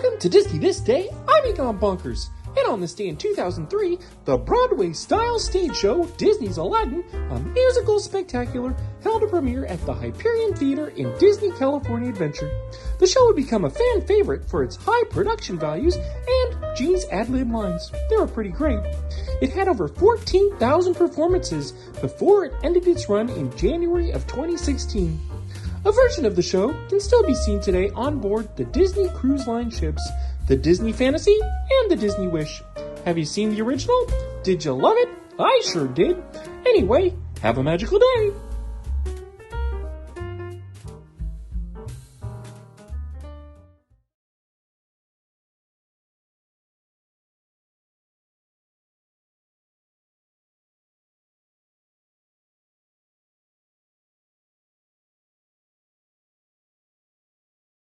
Welcome to Disney This Day. I'm Egon Bunkers. And on this day in 2003, the Broadway-style stage show Disney's Aladdin, a musical spectacular, held a premiere at the Hyperion Theater in Disney California Adventure. The show would become a fan favorite for its high production values and Genie's ad-lib lines. They were pretty great. It had over 14,000 performances before it ended its run in January of 2016. A version of the show can still be seen today on board the Disney Cruise Line ships, the Disney Fantasy and the Disney Wish. Have you seen the original? Did you love it? I sure did. Anyway, have a magical day.